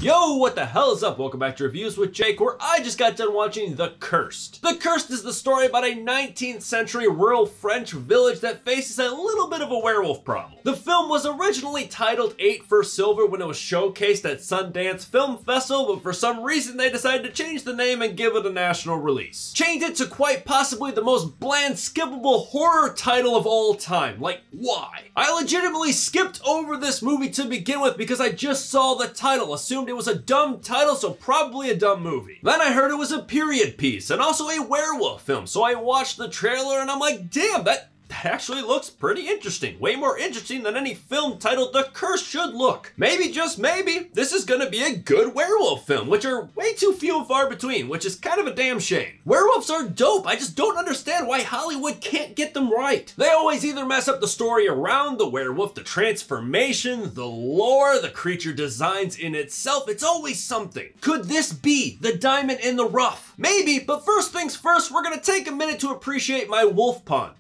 Yo, what the hell is up? Welcome back to Reviews with Jake, where I just got done watching The Cursed. The Cursed is the story about a 19th century rural French village that faces a little bit of a werewolf problem. The film was originally titled 8 for Silver when it was showcased at Sundance Film Festival, but for some reason they decided to change the name and give it a national release. Change it to quite possibly the most bland, skippable horror title of all time. Like, why? I legitimately skipped over this movie to begin with because I just saw the title, assumed it was a dumb title, so probably a dumb movie. Then I heard it was a period piece and also a werewolf film, so I watched the trailer and I'm like, damn, that actually looks pretty interesting. Way more interesting than any film titled The Curse should look. Maybe, just maybe, this is gonna be a good werewolf film, which are way too few and far between, which is kind of a damn shame. Werewolves are dope, I just don't understand why Hollywood can't get them right. They always either mess up the story around the werewolf, the transformation, the lore, the creature designs in itself, it's always something. Could this be the diamond in the rough? Maybe, but first things first, we're gonna take a minute to appreciate my wolf pun.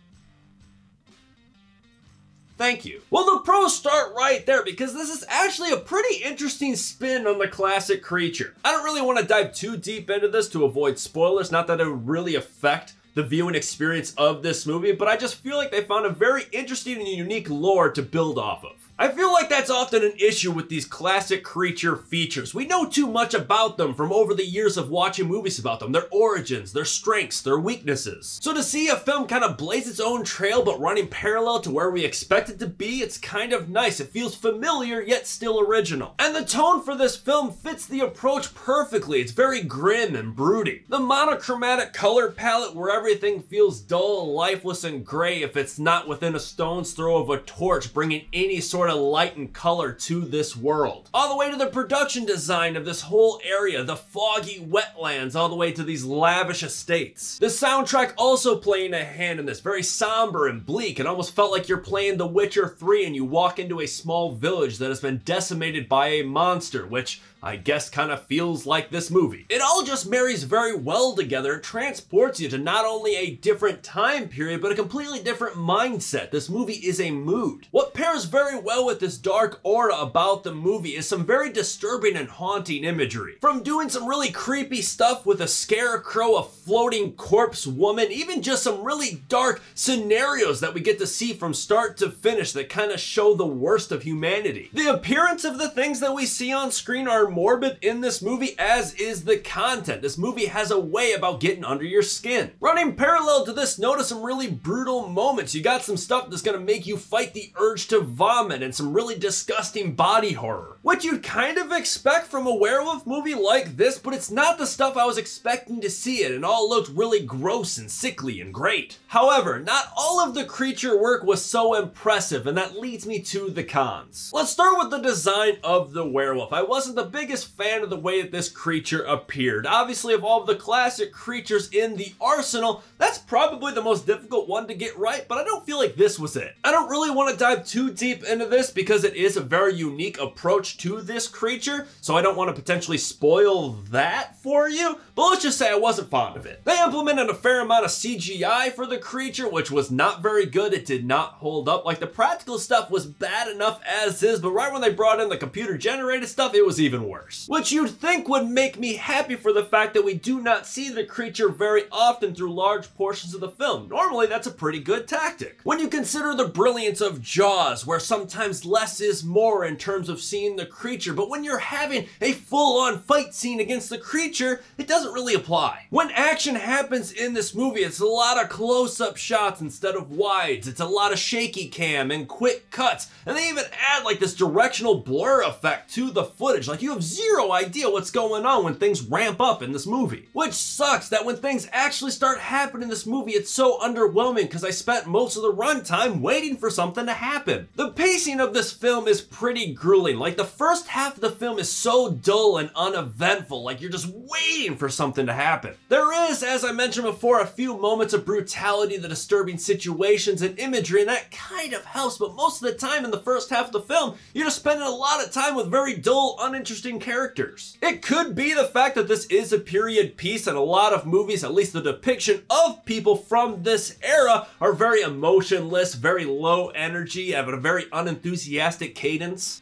Thank you. Well, the pros start right there because this is actually a pretty interesting spin on the classic creature. I don't really want to dive too deep into this to avoid spoilers, not that it would really affect the viewing experience of this movie, but I just feel like they found a very interesting and unique lore to build off of. I feel like that's often an issue with these classic creature features. We know too much about them from over the years of watching movies about them, their origins, their strengths, their weaknesses. So to see a film kind of blaze its own trail but running parallel to where we expect it to be, it's kind of nice. It feels familiar yet still original. And the tone for this film fits the approach perfectly. It's very grim and brooding. The monochromatic color palette where everything feels dull, lifeless, and gray if it's not within a stone's throw of a torch, bringing any sort of light and color to this world. All the way to the production design of this whole area, the foggy wetlands, all the way to these lavish estates. The soundtrack also playing a hand in this, very somber and bleak. It almost felt like you're playing The Witcher 3 and you walk into a small village that has been decimated by a monster, which I guess kind of feels like this movie. It all just marries very well together. It transports you to not only a different time period, but a completely different mindset. This movie is a mood. What pairs very well with this dark aura about the movie is some very disturbing and haunting imagery. From doing some really creepy stuff with a scarecrow, a floating corpse woman, even just some really dark scenarios that we get to see from start to finish that kind of show the worst of humanity. The appearance of the things that we see on screen are morbid in this movie, as is the content. This movie has a way about getting under your skin. Running parallel to this, notice some really brutal moments. You got some stuff that's gonna make you fight the urge to vomit and some really disgusting body horror, which you'd kind of expect from a werewolf movie like this, but it's not the stuff I was expecting to see. It all looked really gross and sickly and great. However, not all of the creature work was so impressive, and that leads me to the cons. Let's start with the design of the werewolf. I wasn't the biggest fan of the way that this creature appeared. Obviously, of all of the classic creatures in the arsenal, that's probably the most difficult one to get right, but I don't feel like this was it. I don't really want to dive too deep into this because it is a very unique approach to this creature, so I don't want to potentially spoil that for you, but let's just say I wasn't fond of it. They implemented a fair amount of CGI for the creature, which was not very good. It did not hold up. Like, the practical stuff was bad enough as is, but right when they brought in the computer generated stuff, it was even worse. Which you'd think would make me happy for the fact that we do not see the creature very often through large portions of the film. Normally, that's a pretty good tactic. When you consider the brilliance of Jaws, where sometimes less is more in terms of seeing the creature, but when you're having a full-on fight scene against the creature, it doesn't really apply. When action happens in this movie, it's a lot of close-up shots instead of wides. It's a lot of shaky cam and quick cuts, and they even add like this directional blur effect to the footage. Like, you have zero idea what's going on when things ramp up in this movie. Which sucks that when things actually start happening in this movie, it's so underwhelming because I spent most of the runtime waiting for something to happen. The pacing of this film is pretty grueling. Like, the first half of the film is so dull and uneventful, like you're just waiting for something to happen. There is, as I mentioned before, a few moments of brutality, the disturbing situations and imagery, and that kind of helps, but most of the time in the first half of the film, you're just spending a lot of time with very dull, uninteresting characters. It could be the fact that this is a period piece and a lot of movies, at least the depiction of people from this era, are very emotionless, very low energy, have a very unenthusiastic cadence.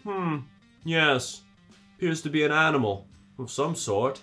Yes. Appears to be an animal of some sort,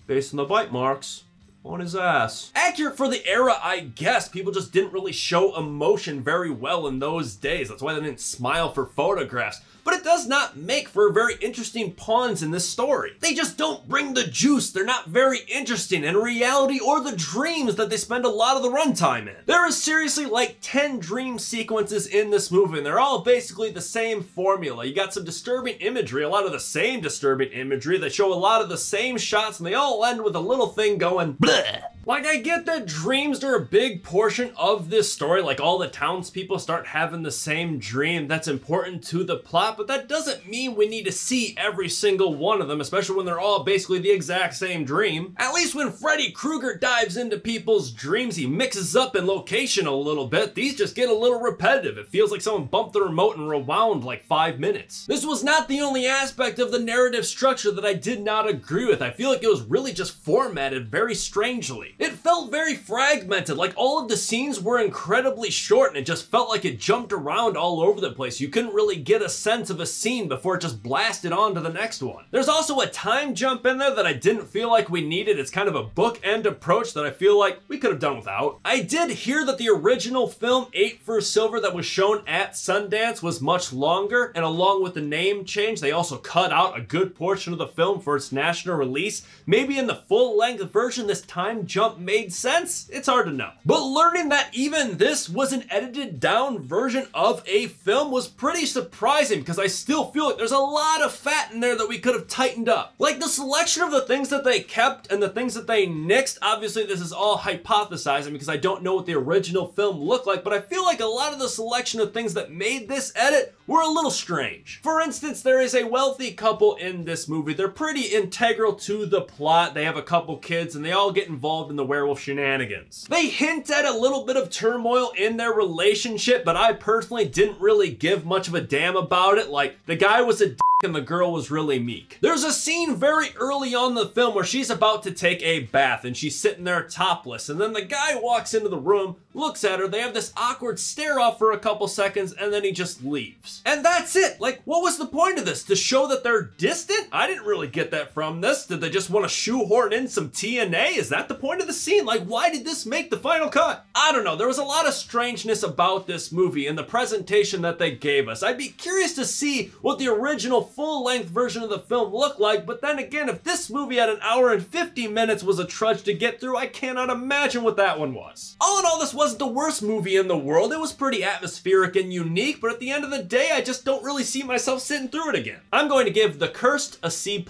based on the bite marks on his ass. Accurate for the era, I guess. People just didn't really show emotion very well in those days. That's why they didn't smile for photographs. But it does not make for very interesting pawns in this story. They just don't bring the juice. They're not very interesting in reality or the dreams that they spend a lot of the runtime in. There is seriously like 10 dream sequences in this movie, and they're all basically the same formula. You got some disturbing imagery, a lot of the same disturbing imagery. They show a lot of the same shots, and they all end with a little thing going bleh. Like, I get that dreams are a big portion of this story, like all the townspeople start having the same dream. That's important to the plot, but that doesn't mean we need to see every single one of them, especially when they're all basically the exact same dream. At least when Freddy Krueger dives into people's dreams, he mixes up in location a little bit. These just get a little repetitive. It feels like someone bumped the remote and rewound like 5 minutes. This was not the only aspect of the narrative structure that I did not agree with. I feel like it was really just formatted very strangely. It felt very fragmented, like all of the scenes were incredibly short and it just felt like it jumped around all over the place. You couldn't really get a sense of a scene before it just blasted on to the next one. There's also a time jump in there that I didn't feel like we needed. It's kind of a bookend approach that I feel like we could have done without. I did hear that the original film 8 for Silver that was shown at Sundance was much longer, and along with the name change, they also cut out a good portion of the film for its national release. Maybe in the full-length version, this time jump made sense? It's hard to know. But learning that even this was an edited down version of a film was pretty surprising, because I still feel like there's a lot of fat in there that we could have tightened up. Like the selection of the things that they kept and the things that they nixed. Obviously this is all hypothesizing because I don't know what the original film looked like, but I feel like a lot of the selection of things that made this edit were a little strange. For instance, there is a wealthy couple in this movie. They're pretty integral to the plot. They have a couple kids and they all get involved in the werewolf shenanigans. They hint at a little bit of turmoil in their relationship, but I personally didn't really give much of a damn about it. Like, the guy was a and the girl was really meek. There's a scene very early on in the film where she's about to take a bath and she's sitting there topless, and then the guy walks into the room, looks at her, they have this awkward stare off for a couple seconds, and then he just leaves. And that's it. Like, what was the point of this? To show that they're distant? I didn't really get that from this. Did they just want to shoehorn in some TNA? Is that the point of the scene? Like, why did this make the final cut? I don't know. There was a lot of strangeness about this movie and the presentation that they gave us. I'd be curious to see what the original full-length version of the film looked like, but then again, if this movie at 1 hour and 50 minutes was a trudge to get through, I cannot imagine what that one was. All in all, this wasn't the worst movie in the world. It was pretty atmospheric and unique, but at the end of the day, I just don't really see myself sitting through it again. I'm going to give The Cursed a C+.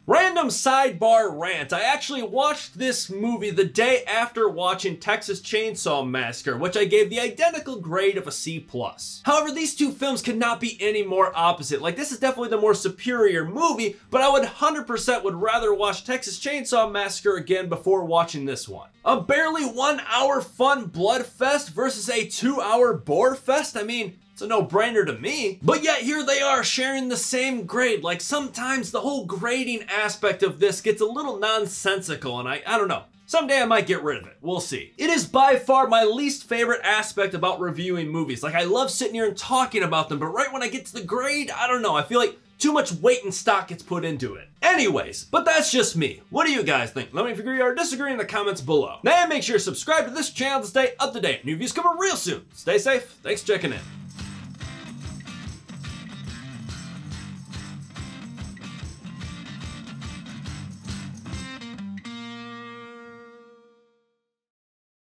Random sidebar rant. I actually watched this movie the day after watching Texas Chainsaw Massacre, which I gave the identical grade of a C+. However, these two films could not be any more opposite. Like, this is definitely the more superior movie, but I would 100% would rather watch Texas Chainsaw Massacre again before watching this one. A barely 1 hour fun blood fest versus a 2 hour bore fest? I mean, it's a no-brainer to me. But yet here they are sharing the same grade. Like, sometimes the whole grading aspect of this gets a little nonsensical, and I don't know. Someday I might get rid of it. We'll see. It is by far my least favorite aspect about reviewing movies. Like, I love sitting here and talking about them, but right when I get to the grade, I don't know. I feel like too much weight and stock gets put into it. Anyways, but that's just me. What do you guys think? Let me know if you agree or disagree in the comments below. Now make sure you subscribe to this channel to stay up to date. New reviews coming real soon. Stay safe. Thanks for checking in.